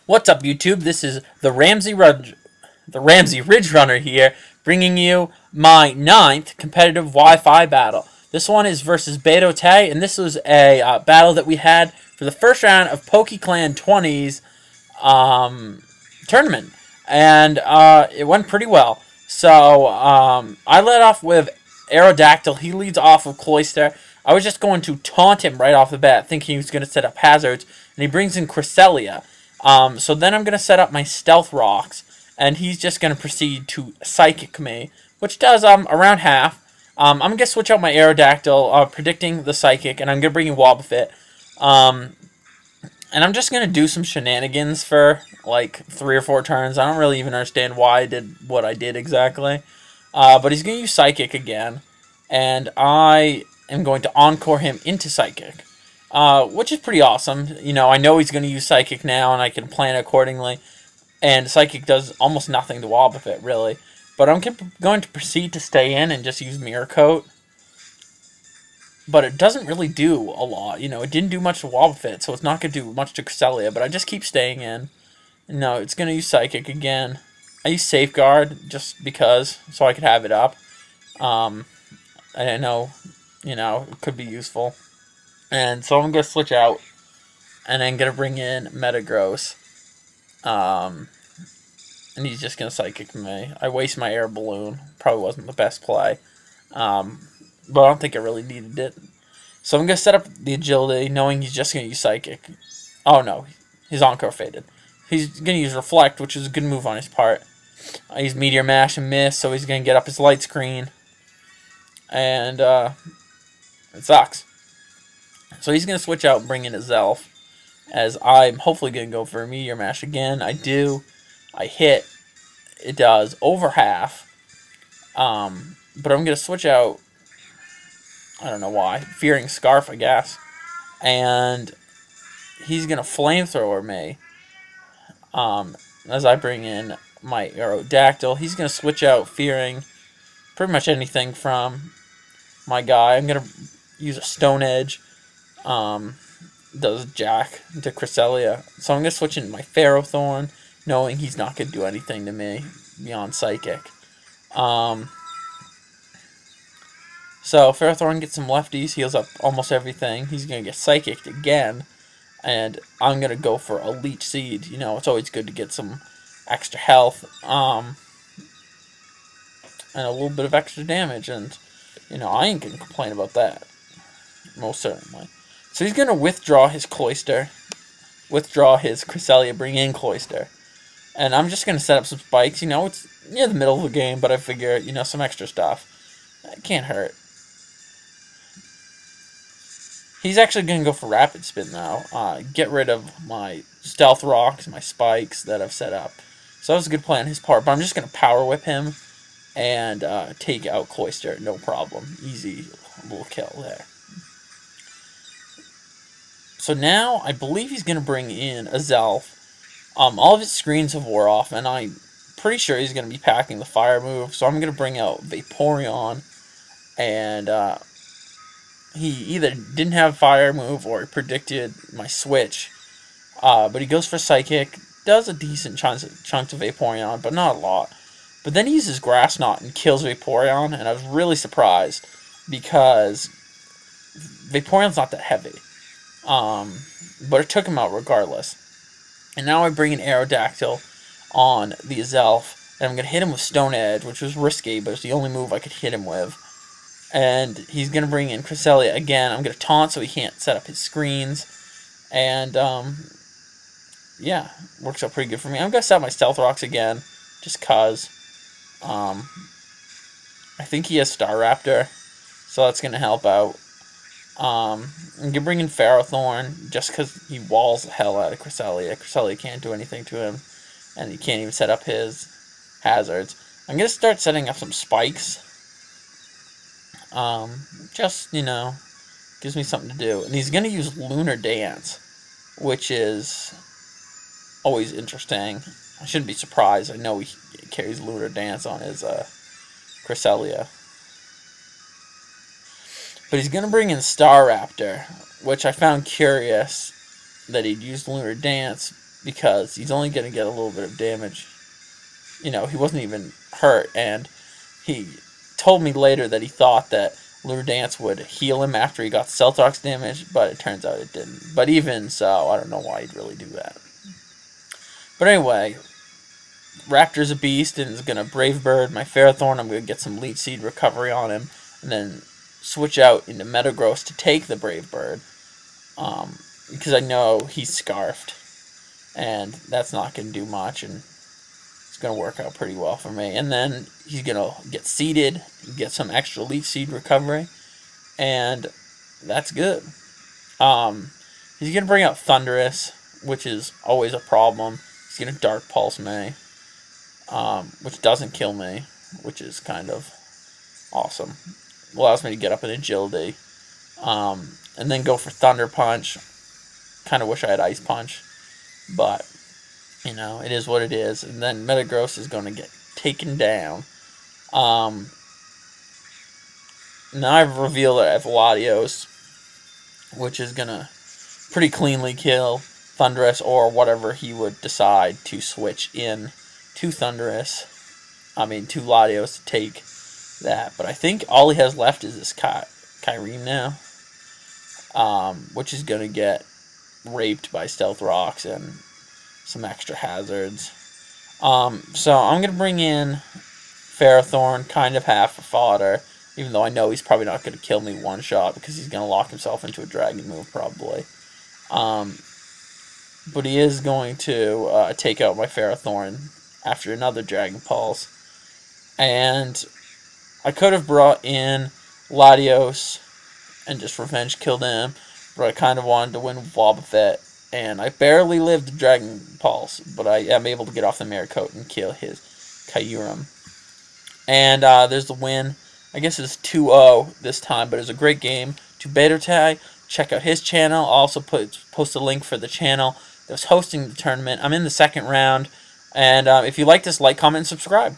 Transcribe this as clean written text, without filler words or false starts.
What's up, YouTube? This is the Ramsay Ridge Runner here, bringing you my 9th competitive Wi-Fi battle. This one is versus Beto Tay, and this was a battle that we had for the first round of PokeClan 20's tournament, and it went pretty well. So I led off with Aerodactyl. He leads off with Cloyster. I was just going to taunt him right off the bat, thinking he was going to set up hazards, and he brings in Cresselia. So then I'm going to set up my Stealth Rocks, and he's just going to proceed to Psychic me, which does around half. I'm going to switch out my Aerodactyl, predicting the Psychic, and I'm going to bring in Wobbuffet. And I'm just going to do some shenanigans for like 3 or 4 turns. I don't really even understand why I did what I did exactly. But he's going to use Psychic again, and I am going to Encore him into Psychic. Which is pretty awesome. You know, I know he's going to use Psychic now, and I can plan accordingly. And Psychic does almost nothing to Wobbuffet, really. But I'm going to proceed to stay in and just use Mirror Coat. But it doesn't really do a lot. You know, it didn't do much to Wobbuffet, so it's not going to do much to Cresselia. But I just keep staying in. No, it's going to use Psychic again. I use Safeguard just because, so I could have it up. I know, you know, it could be useful. And so I'm going to switch out, and I'm going to bring in Metagross. And he's just going to Psychic me. I waste my Air Balloon. Probably wasn't the best play. But I don't think I really needed it. So I'm going to set up the Agility, knowing he's just going to use Psychic. Oh no, his Encore faded. He's going to use Reflect, which is a good move on his part. I use Meteor Mash and miss, so he's going to get up his Light Screen. And it sucks. So he's going to switch out and bring in his Elf, as I'm hopefully going to go for a Meteor Mash again. I do. I hit. It does over half. But I'm going to switch out, I don't know why, Fearing Scarf, I guess. And he's going to Flamethrower me as I bring in my Aerodactyl. He's going to switch out Fearing pretty much anything from my guy. I'm going to use a Stone Edge. Does Jack to Cresselia. So I'm going to switch into my Ferrothorn, knowing he's not going to do anything to me beyond Psychic. So Ferrothorn gets some lefties, heals up almost everything. He's going to get Psychic again, and I'm going to go for a Leech Seed. You know, it's always good to get some extra health, and a little bit of extra damage, and, you know, I ain't going to complain about that. Most certainly. So he's going to withdraw his Cloyster, withdraw his Cresselia, bring in Cloyster. And I'm just going to set up some spikes. You know, it's near the middle of the game, but I figure, you know, some extra stuff. It can't hurt. He's actually going to go for Rapid Spin now. Get rid of my Stealth Rocks, my spikes that I've set up. So that was a good play on his part, but I'm just going to Power Whip him and take out Cloyster. No problem. Easy little kill there. So now, I believe he's going to bring in a Zelf. All of his screens have wore off, and I'm pretty sure he's going to be packing the Fire move. So I'm going to bring out Vaporeon, and he either didn't have Fire move or he predicted my switch. But he goes for Psychic, does a decent chunk to Vaporeon, but not a lot. But then he uses Grass Knot and kills Vaporeon, and I was really surprised because Vaporeon's not that heavy. But it took him out regardless. And now I bring an Aerodactyl on the Zelf, and I'm going to hit him with Stone Edge, which was risky, but it's the only move I could hit him with. And he's going to bring in Cresselia again. I'm going to taunt so he can't set up his screens. And, yeah, works out pretty good for me. I'm going to set up my Stealth Rocks again, just cause. I think he has Staraptor, so that's going to help out. I'm going to bring in Ferrothorn just because he walls the hell out of Cresselia. Cresselia can't do anything to him, and he can't even set up his hazards. I'm going to start setting up some spikes. Just, you know, gives me something to do. And he's going to use Lunar Dance, which is always interesting. I shouldn't be surprised. I know he carries Lunar Dance on his Cresselia. But he's going to bring in Staraptor, which I found curious that he'd used Lunar Dance because he's only going to get a little bit of damage. You know, he wasn't even hurt, and he told me later that he thought that Lure Dance would heal him after he got Celtox damage, but it turns out it didn't. But even so, I don't know why he'd really do that. But anyway, Raptor's a beast and is going to Brave Bird my Ferrothorn. I'm going to get some Leech Seed recovery on him, and then switch out into Metagross to take the Brave Bird, because I know he's Scarfed, and that's not going to do much, and it's going to work out pretty well for me. And then he's going to get seeded, get some extra Leech Seed recovery, and that's good. He's going to bring out Thundurus, which is always a problem. He's going to Dark Pulse me, which doesn't kill me, which is kind of awesome. Allows me to get up in agility, and then go for Thunder Punch. Kind of wish I had Ice Punch, but you know, it is what it is. And then Metagross is going to get taken down. Now I've revealed that I have Latios, which is going to pretty cleanly kill Thundurus, or whatever he would decide to switch in to Thundurus. I mean, to Latios to take that. But I think all he has left is this Kyurem now, which is going to get raped by Stealth Rocks and some extra hazards. So I'm going to bring in Ferrothorn, kind of half for fodder, even though I know he's probably not going to kill me one shot because he's going to lock himself into a dragon move probably. But he is going to take out my Ferrothorn after another Dragon Pulse. And I could have brought in Latios and just revenge killed him, but I kind of wanted to win with Wobbuffet. And I barely lived the Dragon Pulse, but I am able to get off the Mirror Coat and kill his Kyurem. And there's the win. I guess it's 2-0 this time, but it was a great game. To Beta, check out his channel. I'll also post a link for the channel that was hosting the tournament. I'm in the second round. And if you like this, like, comment, and subscribe.